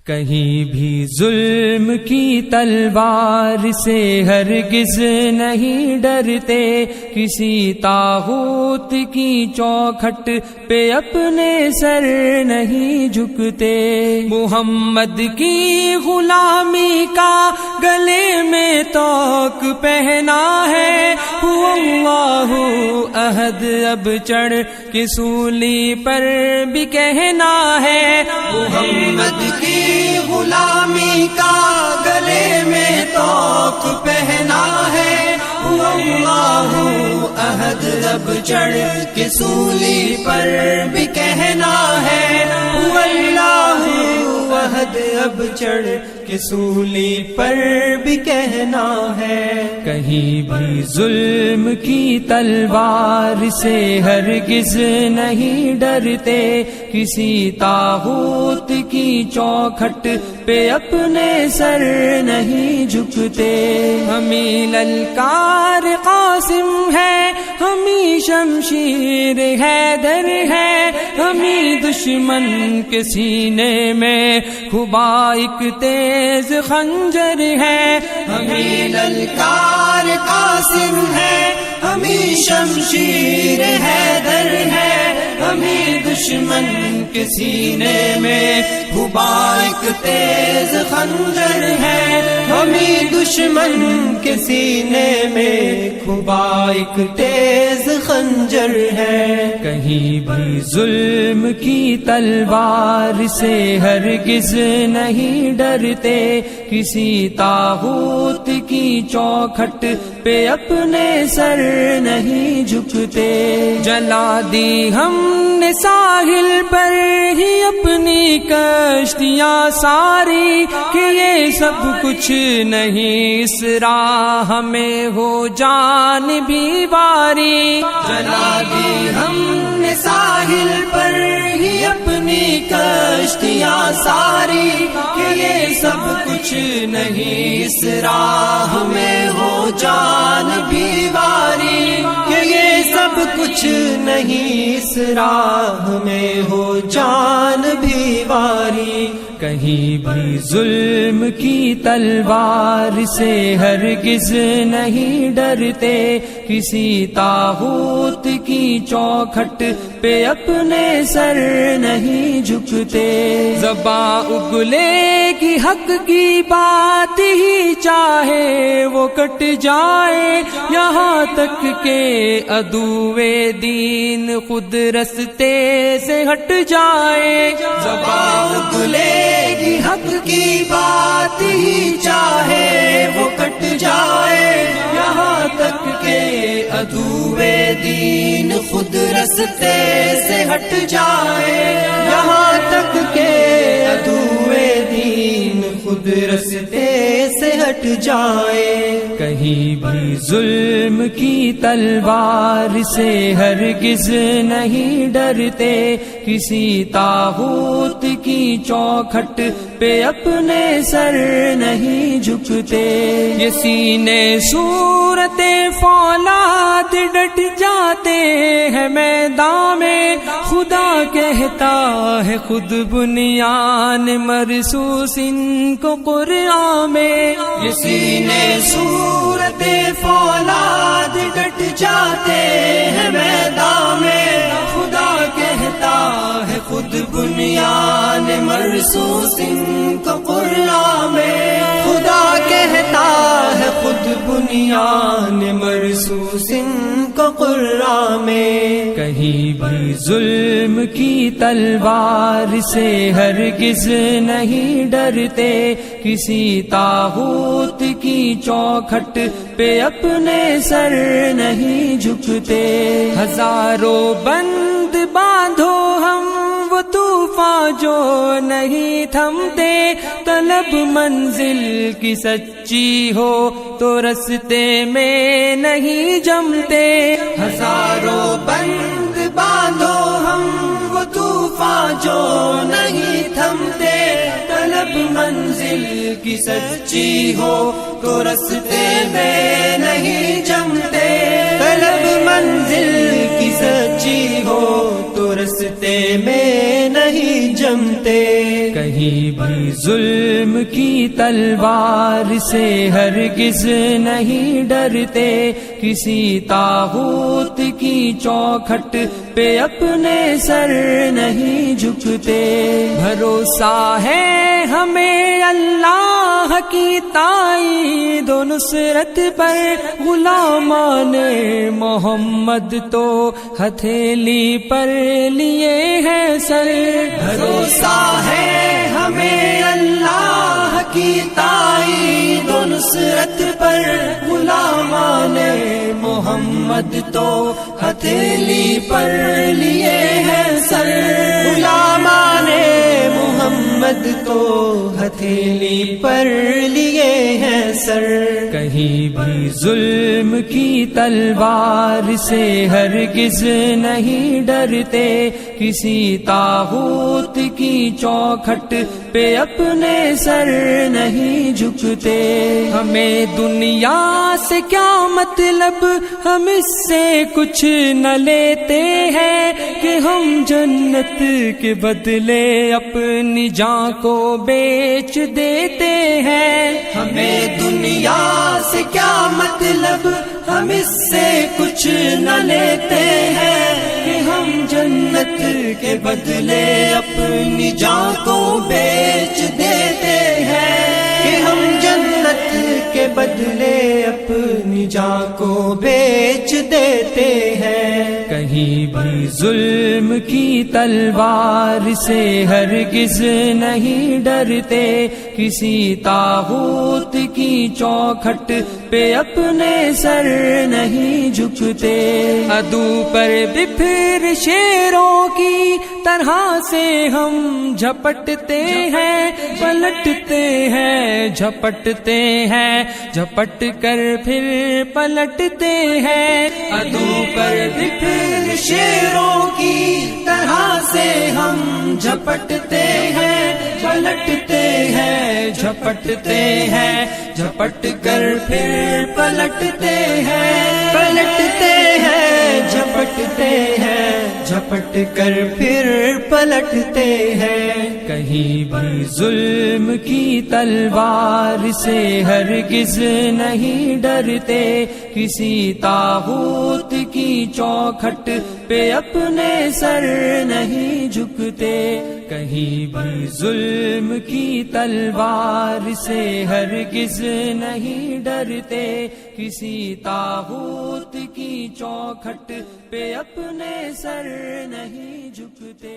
کہیں بھی ظلم کی تلوار سے ہرگز نہیں ڈرتے، کسی طاغوت کی چوکھٹ پہ اپنے سر نہیں جھکتے، محمد کی غلامی کا گلے میں توق پہنا ہے، اللہ احد اب چڑھ کے سولی پر بھی کہنا ہے، محمد کی غلامی کا گلے میں توق پہنا ہے، اللہ احد اب چڑھ کے سولی پر بھی کہنا ہے، اللہ احد اب چڑھ کے سولی پر بھی کہنا ہے۔ کہیں بھی ظلم کی تلوار سے ہرگز نہیں ڈرتے، کسی طاغوت کی چوکھٹ پہ اپنے سر نہیں جھکتے، ہمیں للکار قاسم ہے، ہمیں شمشیر حیدر ہے، ہمیں دشمن کے سینے میں خبا ایک تیز خنجر ہے، ہمیں للکار قاسم ہے، ہمیں شمشیر حیدر ہے، ہمیں دشمن کے سینے میں خبا ایک تیز خنجر ہے، ہمیں دشمن کے سینے میں خبا ایک تیز خنجر ہے۔ کہیں بھی ظلم کی تلوار سے ہرگز نہیں ڈرتے، کسی طاغوت کی چوکھٹ پہ اپنے سر نہیں جھکتے، جلا دی ہم نے ساحل پر ہی اپنی کشتیاں ساری، کہ یہ سب کچھ نہیں اس راہ میں ہو جان بھی باری، جلا دی ہم نے ساحل پر ہی اپنی کشتیاں ساری، کہ یہ سب کچھ نہیں اس راہ میں ہو جان بھی باری، کہ یہ سب کچھ نہیں اس راہ میں ہو جان بھی باری۔ کہیں بھی ظلم کی تلوار سے ہرگز نہیں ڈرتے، کسی طاغوت کی چوکھٹ پہ اپنے سر نہیں جھکتے، زباں اگلے کی حق کی بات ہی چاہے وہ کٹ جائے، یہاں تک کہ عدوِ دین خود رستے سے ہٹ جائے، زباں اگلے کی حق کی بات ہی چاہے وہ کٹ جائے، یہاں تک کہ عدوِ دین خود رستے سے ہٹ جائے، یہاں تک کہ عدوِ دین خود رستے سے ہٹ جائے۔ کہیں بھی ظلم کی تلوار سے ہرگز نہیں ڈرتے، کسی طاغوت کی چوکھٹ پہ اپنے سر نہیں جھکتے، یہ سینے صورت فولاد ڈٹ جاتے ہیں میدان میں، خدا کہتا ہے خود بنیان مرصوص ان کو قرآن میں، یہ سینے صورت فولاد ڈٹ جاتے ہیں میدان میں، خدا کہتا ہے خود بنیان مرصوص ان کو قرآن میں، خدا کہتا ہے خود بنیان مرصوص ان کو قرآن میں۔ کہیں بھی ظلم کی تلوار سے ہرگز نہیں ڈرتے، کسی طاغوت کی چوکھٹ پہ اپنے سر نہیں جھکتے، ہزاروں بند باندھو ہم وہ طوفان جو نہیں تھمتے، طلب منزل کی سچی ہو تو رستے میں نہیں جمتے، ہزاروں بند باندھو ہم وہ طوفان جو نہیں تھمتے، طلب منزل کی سچی ہو تو رستے میں نہیں جمتے، طلب منزل کی سچی ہو تو رستے میں نہیں جمتے۔ کہیں کہیں بھی ظلم کی تلوار سے ہرگز نہیں ڈرتے، کسی طاغوت کی چوکھٹ پہ اپنے سر نہیں جھکتے۔ بھروسہ ہے ہمیں اللہ کی تائید و نصرت پر، غلامان محمد تو ہتھیلی پر لیے ہیں سر۔ بھروسہ ہے ہمیں اللہ کی تائید و نصرت پر، غلامان محمد تو ہتھیلی پر لیے ہیں سر۔ غلامان محمد تو ہتھیلی پر لیے ہیں سر۔ کہیں بھی ظلم کی تلوار سے ہرگز نہیں ڈرتے، کسی طاغوت کی چوکھٹ پہ اپنے سر نہیں جھکتے۔ ہمیں دنیا سے کیا مطلب، ہم اس سے کچھ نہ لیتے ہیں، کہ ہم جنت کے بدلے اپنی جان کو بیچ دیتے ہیں۔ ہمیں دنیا سے کیا مطلب، ہم اس سے کچھ نہ لیتے ہیں، کہ ہم جنت کے بدلے اپنی جان کو بیچ دیتے ہیں، کہ ہم جنت کے بدلے اپنی جان کو بیچ دیتے ہیں۔ کہیں بھی ظلم کی تلوار سے ہرگز نہیں ڈرتے، کسی طاغوت کی چوکھٹ پہ اپنے سر نہیں جھکتے۔ عدو پر بھی پھر شیروں کی طرح سے ہم جھپٹتے ہیں، پلٹتے ہیں، جھپٹتے ہیں، جھپٹ کر پھر پلٹتے ہیں۔ عدو پر بھی پھر شیروں کی طرح سے ہم جھپٹتے ہیں، پلٹتے ہیں، جھپٹتے ہیں، جھپٹ کر پھر پلٹتے ہیں، پلٹتے ہیں، جھپٹتے ہیں، جھپٹ کر پھر پلٹتے ہیں۔ کہیں بھی ظلم کی تلوار سے ہرگز نہیں ڈرتے، کسی طاغوت کی چوکھٹ پہ اپنے سر نہیں جھکتے۔ کہیں بھی ظلم کی تلوار سے ہرگز نہیں ڈرتے، کسی طاغوت کی چوکھٹ پہ اپنے سر نہیں جھکتے۔